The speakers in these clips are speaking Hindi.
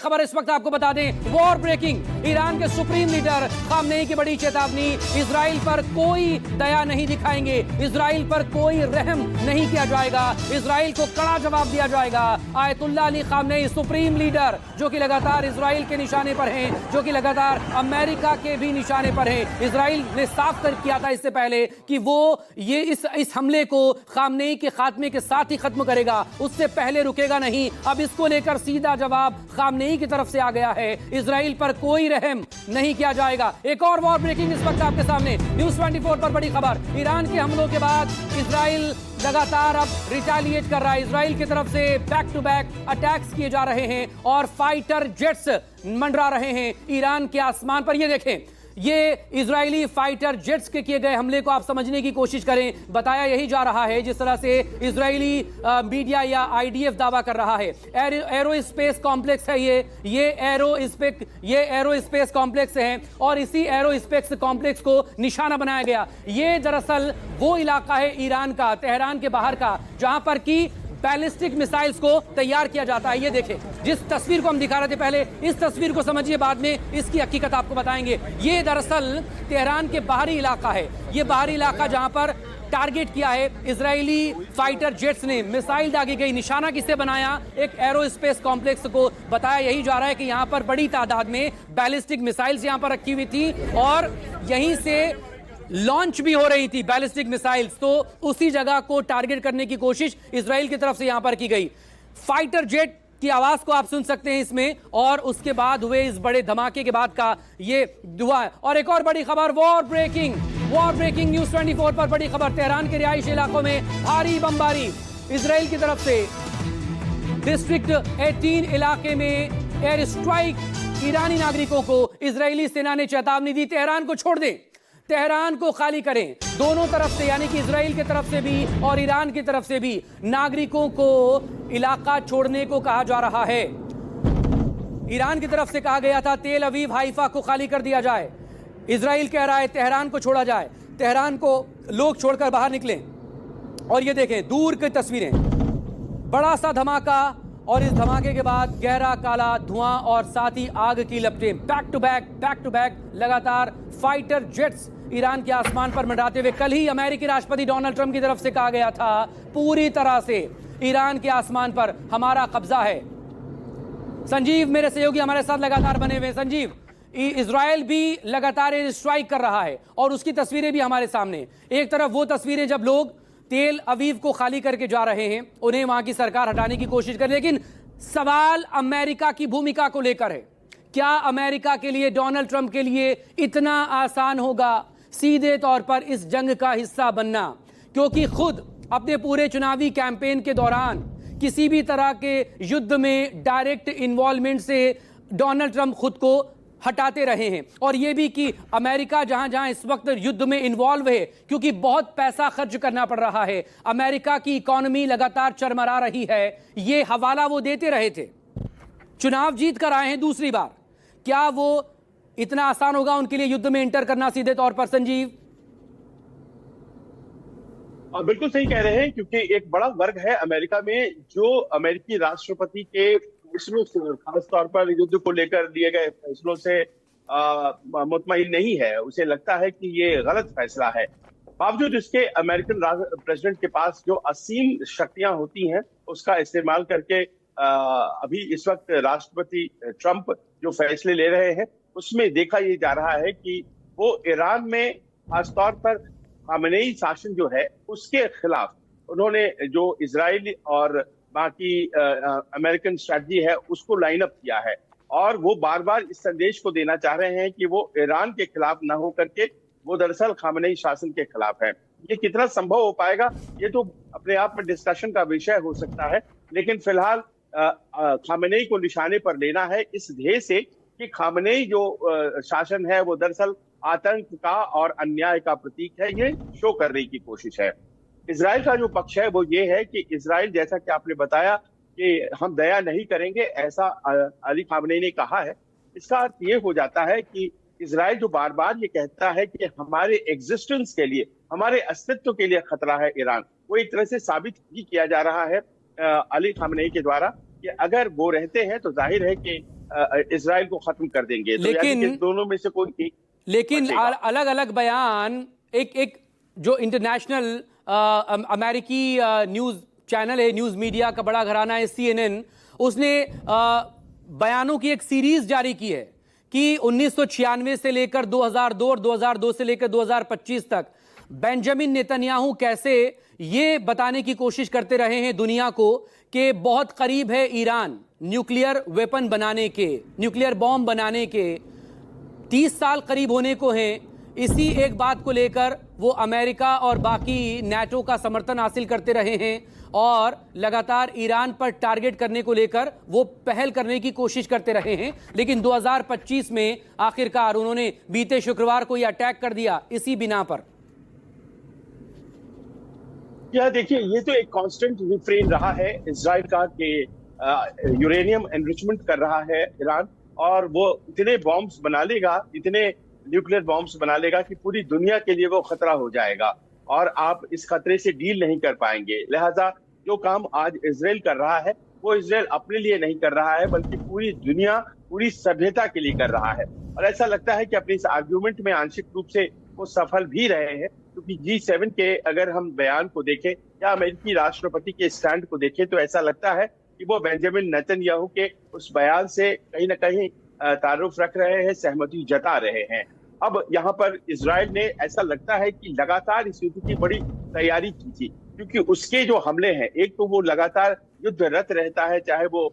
खबर इस वक्त आपको बता दें, वॉर ब्रेकिंग, ईरान के सुप्रीम लीडर खामनेई की बड़ी चेतावनी, इजराइल पर कोई दया नहीं दिखाएंगे, इजराइल पर कोई रहम नहीं किया जाएगा, इजराइल को कड़ा जवाब दिया जाएगा। Ayatollah Ali Khamenei supreme leader जो कि लगातार इजराइल के निशाने पर हैं, जो कि लगातार अमेरिका के भी निशाने पर हैं। इजराइल ने साफ कर किया था इससे पहले कि वो ये इस हमले को खामनेई के खात्मे के साथ ही खत्म करेगा, उससे पहले रुकेगा नहीं। अब इसको लेकर सीधा जवाब खामनेई की तरफ से आ गया है, इजराइल पर कोई रहम नहीं किया जाएगा। एक और वॉर ब्रेकिंग इस वक्त आपके सामने, न्यूज़ 24 पर बड़ी खबर, ईरान के हमलों के बाद इजराइल लगातार अब रिटेलिएट कर रहा है। इजराइल की तरफ से बैक टू बैक अटैक्स किए जा रहे हैं और फाइटर जेट्स मंडरा रहे हैं ईरान के आसमान पर। ये देखें, ये इजरायली फाइटर जेट्स के किए गए हमले को आप समझने की कोशिश करें, बताया यही जा रहा है जिस तरह से इजरायली मीडिया या आईडीएफ दावा कर रहा है। एरो स्पेस कॉम्प्लेक्स है ये एरो स्पेस कॉम्प्लेक्स है और इसी एरो स्पेस कॉम्प्लेक्स को निशाना बनाया गया। ये दरअसल वो इलाका है ईरान का, तेहरान के बाहर का, जहां पर की बैलिस्टिक मिसाइल्स को तैयार किया जाता है। ये देखें, जिस तस्वीर को हम दिखा रहे थे पहले, इस तस्वीर को समझिए, बाद में इसकी हकीकत आपको बताएंगे। ये दरअसल तेहरान के बाहरी इलाका है, ये बाहरी इलाका जहां पर टारगेट किया है इजरायली फाइटर जेट्स ने, मिसाइल दागी गई। निशाना किससे बनाया? एक एरो स्पेस कॉम्प्लेक्स को। बताया यही जा रहा है कि यहां पर बड़ी तादाद में बैलिस्टिक मिसाइल्स यहां पर रखी हुई थी और यहीं से लॉन्च भी हो रही थी बैलिस्टिक मिसाइल्स, तो उसी जगह को टारगेट करने की कोशिश इजराइल की तरफ से यहां पर की गई। फाइटर जेट की आवाज को आप सुन सकते हैं इसमें, और उसके बाद हुए इस बड़े धमाके के बाद का ये दुआ है। और एक और बड़ी खबर, वॉर ब्रेकिंग न्यूज़ 24 पर बड़ी खबर, तेहरान के रिहायशी इलाकों में भारी बमबारी इजराइल की तरफ से। डिस्ट्रिक्ट 18 इलाके में एयर स्ट्राइक, ईरानी नागरिकों को इजरायली सेना ने चेतावनी दी, तेहरान को छोड़ दें, तेहरान को खाली करें। दोनों तरफ से, यानी कि इजराइल की तरफ से भी और ईरान की तरफ से भी, नागरिकों को इलाका छोड़ने को कहा जा रहा है। ईरान की तरफ से कहा गया था तेल अवीव हाइफा को खाली कर दिया जाए, इजराइल कह रहा है तेहरान को छोड़ा जाए, तेहरान को लोग छोड़कर बाहर निकलें। और ये देखें दूर की तस्वीरें, बड़ा सा धमाका और इस धमाके के बाद गहरा काला धुआं और साथ ही आग की लपटें। बैक टू बैक लगातार फाइटर जेट्स ईरान के आसमान पर मंडराते हुए। कल ही अमेरिकी राष्ट्रपति डोनाल्ड ट्रंप की तरफ से कहा गया था पूरी तरह से ईरान के आसमान पर हमारा कब्जा है। संजीव मेरे सहयोगी हमारे साथ लगातार बने हुए। संजीव, इजराइल भी लगातार एयर स्ट्राइक कर रहा है और उसकी तस्वीरें भी हमारे सामने। एक तरफ वो तस्वीरें जब लोग तेल अवीव को खाली करके जा रहे हैं, उन्हें वहां की सरकार हटाने की कोशिश कर, लेकिन सवाल अमेरिका की भूमिका को लेकर है। क्या अमेरिका के लिए, डोनाल्ड ट्रंप के लिए इतना आसान होगा सीधे तौर पर इस जंग का हिस्सा बनना? क्योंकि खुद अपने पूरे चुनावी कैंपेन के दौरान किसी भी तरह के युद्ध में डायरेक्ट इन्वॉल्वमेंट से डोनाल्ड ट्रंप खुद को हटाते रहे हैं। और यह भी कि अमेरिका जहां जहां इस वक्त युद्ध में इन्वॉल्व है, क्योंकि बहुत पैसा खर्च करना पड़ रहा है, अमेरिका की इकोनॉमी लगातार चरमरा रही है, ये हवाला वो देते रहे थे। चुनाव जीत कर आए हैं दूसरी बार, क्या वो इतना आसान होगा उनके लिए युद्ध में इंटर करना सीधे तौर पर? संजीव, बिल्कुल सही कह रहे हैं, क्योंकि एक बड़ा वर्ग है अमेरिका में जो अमेरिकी राष्ट्रपति के फैसलों से, खास तौर पर युद्ध को लेकर लिए गए फैसलों से मुतमईन नहीं है। उसे लगता है कि ये गलत फैसला है। बावजूद इसके अमेरिकन प्रेसिडेंट के पास जो असीम शक्तियां होती हैं, उसका इस्तेमाल करके अभी इस वक्त राष्ट्रपति ट्रंप जो फैसले ले रहे हैं, उसमें देखा ये जा रहा है कि वो ईरान में खासतौर पर खामेनेई शासन जो है उसके खिलाफ उन्होंने जो इजराइल और बाकी अमेरिकन स्ट्रैटेजी है उसको लाइन अप किया है। और वो बार बार इस संदेश को देना चाह रहे हैं कि वो ईरान के खिलाफ न हो करके वो दरअसल खामेनेई शासन के खिलाफ है। ये कितना संभव हो पाएगा, ये तो अपने आप में डिस्कशन का विषय हो सकता है, लेकिन फिलहाल खामेनेई को निशाने पर लेना है इस ध्येय से कि खामेनेई जो शासन है वो दरअसल आतंक का और अन्याय का प्रतीक है, ये शो करने की कोशिश है। इजराइल का जो पक्ष है वो ये है कि इजराइल, जैसा कि आपने बताया कि हम दया नहीं करेंगे, ऐसा अली खामेनेई ने कहा है। इसका अर्थ ये हो जाता है कि इजराइल जो बार बार ये कहता है कि हमारे एग्जिस्टेंस के लिए, हमारे अस्तित्व के लिए खतरा है ईरान, वो एक तरह से साबित भी किया जा रहा है अली खामेनेई के द्वारा कि अगर वो रहते हैं तो जाहिर है कि इसराइल को खत्म कर देंगे। तो यानी कि दोनों में से कोई एक लेकिन अलग अलग बयान, एक जो इंटरनेशनल अमेरिकी न्यूज चैनल है, न्यूज मीडिया का बड़ा घराना है CNN, उसने बयानों की एक सीरीज जारी की है कि 1996 से लेकर 2002 और 2002 से लेकर 2025 तक बेंजामिन नेतन्याहू कैसे ये बताने की कोशिश करते रहे हैं दुनिया को कि बहुत करीब है ईरान न्यूक्लियर वेपन बनाने के, न्यूक्लियर बॉम्ब बनाने के, 30 साल करीब होने को हैं। इसी एक बात को लेकर वो अमेरिका और बाकी नाटो का समर्थन हासिल करते रहे हैं और लगातार ईरान पर टारगेट करने को लेकर वो पहल करने की कोशिश करते रहे हैं। लेकिन 2025 में आखिरकार उन्होंने बीते शुक्रवार को ये अटैक कर दिया इसी बिना पर। यह देखिए, ये तो एक कांस्टेंट रिफ्रेन रहा है इजराइल का कि यूरेनियम एनरिचमेंट कर रहा है ईरान, और वो इतने बॉम्ब्स बना लेगा, इतने न्यूक्लियर बॉम्ब्स बना लेगा कि पूरी दुनिया के लिए वो खतरा हो जाएगा और आप इस खतरे से डील नहीं कर पाएंगे। लिहाजा जो काम आज इजराइल कर रहा है वो इजराइल अपने लिए नहीं कर रहा है, बल्कि पूरी दुनिया, पूरी सभ्यता के लिए कर रहा है। और ऐसा लगता है कि अपने इस आर्ग्यूमेंट में आंशिक रूप से वो सफल भी रहे हैं, क्योंकि G7 के अगर हम बयान को देखें या अमेरिकी राष्ट्रपति के स्टैंड को देखें तो ऐसा लगता है कि वो बेंजामिन नेतन्याहू के उस बयान से कहीं ना कहीं तारुफ रख रहे हैं, सहमति जता रहे हैं। अब यहाँ पर इजराइल ने ऐसा लगता है कि लगातार इस युद्ध की बड़ी तैयारी की थी, क्योंकि उसके जो हमले हैं, एक तो वो लगातार युद्धरत रहता है, चाहे वो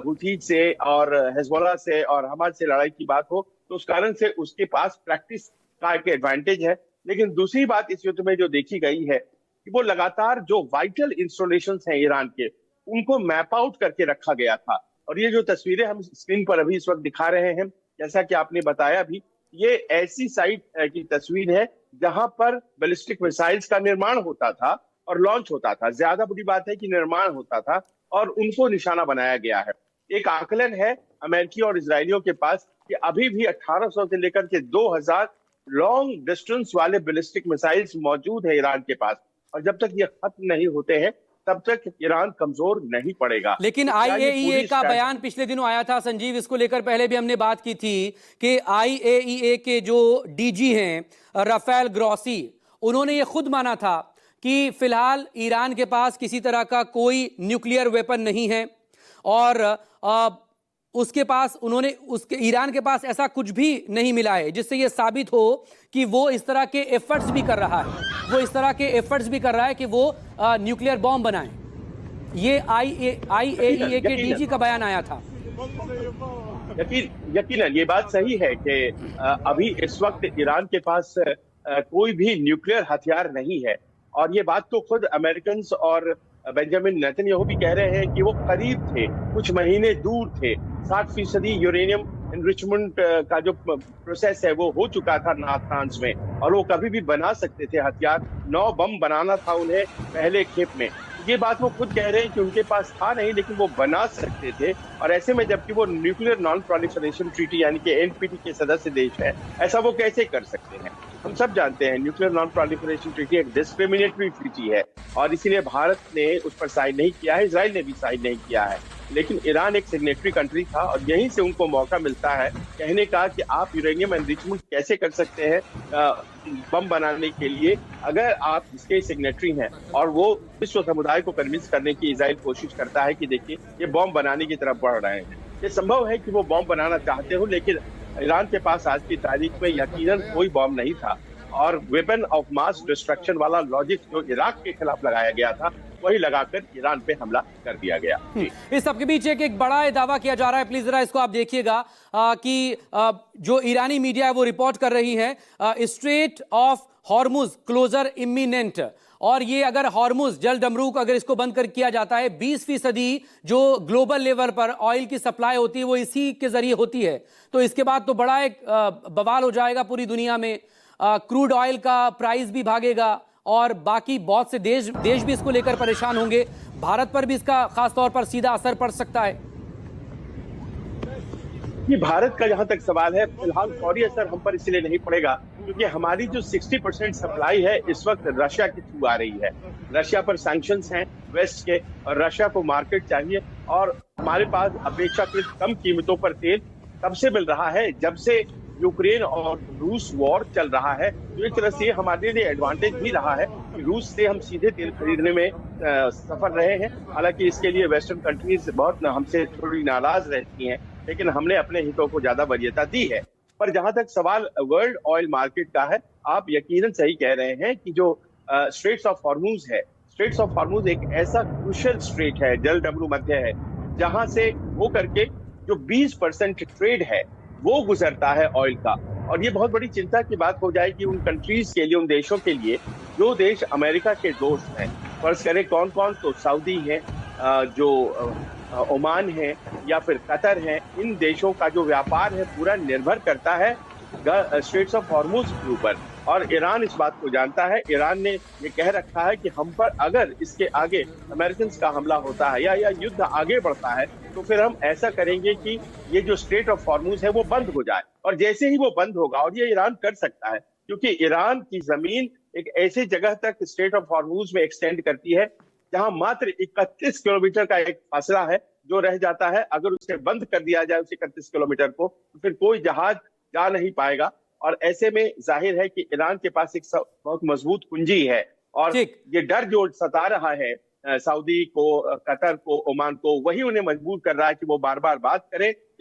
हुथी से और हिजबुल्लाह से और हमास से लड़ाई की बात हो, तो उस कारण से उसके पास प्रैक्टिस का एक एडवांटेज है। लेकिन दूसरी बात इस युद्ध में जो देखी गई है कि वो लगातार जो वाइटल इंस्टॉलेशंस हैं ईरान के, उनको मैप आउट करके रखा गया था। और ये जो तस्वीरें हम स्क्रीन पर अभी इस वक्त दिखा रहे हैं, जैसा कि आपने बताया भी, ये ऐसी साइट की तस्वीर है जहां पर बैलिस्टिक मिसाइल्स का निर्माण होता था और लॉन्च होता था। ज्यादा बड़ी बात है कि निर्माण होता था और उनको निशाना बनाया गया है। एक आकलन है अमेरिकी और इजरायलियों के पास कि अभी भी 1800 से लेकर के 2000 लॉन्ग डिस्टेंस वाले बैलिस्टिक मिसाइल्स मौजूद है ईरान के पास, और जब तक ये खत्म नहीं होते हैं तब तक ईरान कमजोर नहीं पड़ेगा। लेकिन IAEA का बयान पिछले दिनों आया था संजीव, इसको लेकर पहले भी हमने बात की थी कि IAEA के जो DG हैं राफेल ग्रॉसी, उन्होंने ये खुद माना था कि फिलहाल ईरान के पास किसी तरह का कोई न्यूक्लियर वेपन नहीं है और उसके पास उसके ईरान के पास ऐसा कुछ भी नहीं मिला है जिससे ये साबित हो कि वो इस तरह के एफर्ट्स भी कर रहा है, कि वो न्यूक्लियर बॉम्ब बनाए। ये IAEA के DG का बयान आया था। यकीनन ये बात सही है कि अभी इस वक्त ईरान के पास कोई भी न्यूक्लियर हथियार नहीं है, और ये बात तो खुद अमेरिकन और बेंजामिन नेतन्याहू भी कह रहे हैं कि वो करीब थे, कुछ महीने दूर थे। 60% यूरेनियम एनरिचमेंट का जो प्रोसेस है वो हो चुका था नातांज में, और वो कभी भी बना सकते थे हथियार। 9 बम बनाना था उन्हें पहले खेप में। ये बात वो खुद कह रहे हैं कि उनके पास था नहीं, लेकिन वो बना सकते थे। और ऐसे में जबकि वो न्यूक्लियर नॉन प्रोलिफरेशन ट्रीटी यानी कि NPT के सदस्य देश है, ऐसा वो कैसे कर सकते हैं? हम सब जानते हैं न्यूक्लियर नॉन प्रोलिफरेशन ट्रीटी एक डिस्क्रिमिनेटरी ट्रीटी है, और इसीलिए भारत ने उस पर साइन नहीं किया है, इजराइल ने भी साइन नहीं किया है। लेकिन ईरान एक सिग्नेटरी कंट्री था, और यहीं से उनको मौका मिलता है कहने का कि आप यूरेनियम एनरिचमेंट कैसे कर सकते हैं बम बनाने के लिए, अगर आप इसके सिग्नेटरी हैं। और वो विश्व समुदाय को कन्विंस करने की इजराइल कोशिश करता है कि देखिए ये बम बनाने की तरफ बढ़ रहे हैं। ये संभव है कि वो बम बनाना चाहते हो, लेकिन ईरान के पास आज की तारीख में यकीनन कोई बम नहीं था, और वेपन ऑफ मास डिस्ट्रक्शन वाला लॉजिक जो इराक के खिलाफ लगाया गया था वही लगाकर ईरान पे हमला कर दिया गया। इस सबके बीच एक बड़ा दावा किया जा रहा है, प्लीज जरा इसको आप देखिएगा, कि जो ईरानी मीडिया है वो रिपोर्ट कर रही है Strait of Hormuz closure imminent, और ये अगर हॉर्मुज जल डमरूक अगर इसको बंद कर किया जाता है, 20% जो ग्लोबल लेवल पर ऑयल की सप्लाई होती है वो इसी के जरिए होती है। तो इसके बाद तो बड़ा एक बवाल हो जाएगा पूरी दुनिया में, क्रूड ऑयल का प्राइस भी भागेगा और बाकी बहुत से देश भी इसको लेकर परेशान होंगे। भारत पर भी इसका खास तौर पर सीधा असर पड़ सकता है। ये भारत का जहां तक सवाल है, फिलहाल फौरी असर हम पर इसलिए नहीं पड़ेगा क्योंकि हमारी जो 60% सप्लाई है इस वक्त रशिया के थ्रू आ रही है। रशिया पर सैंक्शंस हैं वेस्ट के, और रशिया को मार्केट चाहिए, और हमारे पास अपेक्षाकृत कम कीमतों पर तेल तब से मिल रहा है जब से यूक्रेन और रूस वॉर चल रहा है। तो एक तरह से हमारे लिए एडवांटेज भी रहा है कि रूस से हम सीधे तेल खरीदने में सफल रहे हैं। हालांकि इसके लिए वेस्टर्न कंट्रीज बहुत हमसे थोड़ी नाराज रहती हैं, लेकिन हमने अपने हितों को ज्यादा वरीयता दी है। पर जहां तक सवाल वर्ल्ड ऑयल मार्केट का है, आप यकीनन सही कह रहे हैं कि जो स्ट्रेट्स ऑफ हॉर्मूज है, स्ट्रेट्स ऑफ हॉर्मूज एक ऐसा क्रूशियल स्ट्रेट है, जल डब्लू मध्य है, जहां से वो करके जो 20% ट्रेड है वो गुजरता है ऑयल का। और ये बहुत बड़ी चिंता की बात हो जाएगी उन कंट्रीज के लिए, उन देशों के लिए जो देश अमेरिका के दोस्त हैं। फर्ज करें कौन कौन, तो सऊदी है, जो ओमान है, या फिर कतर है। इन देशों का जो व्यापार है पूरा निर्भर करता है स्ट्रेट्स ऑफ हॉर्मूज के ऊपर। और ईरान इस बात को जानता है। ईरान ने ये कह रखा है कि हम पर अगर इसके आगे अमेरिकन का हमला होता है या युद्ध आगे बढ़ता है, तो फिर हम ऐसा करेंगे कि ये जो स्ट्रेट ऑफ हॉर्मूज है वो बंद हो जाए। और जैसे ही वो बंद होगा, और ये ईरान कर सकता है क्योंकि ईरान की जमीन एक ऐसी जगह तक स्ट्रेट ऑफ हॉर्मूज में एक्सटेंड करती है जहां मात्र 31 किलोमीटर का एक फासला है जो रह जाता है। अगर उसे बंद कर दिया जाए उस 31 किलोमीटर को, तो फिर कोई जहाज जा नहीं पाएगा। और ऐसे में जाहिर है कि ईरान के पास एक बहुत मजबूत कुंजी है। और ये डर जो सता रहा है सऊदी को, कतर को, ओमान को, वही उन्हें मजबूर कर रहा है कि वो बार बार बात करें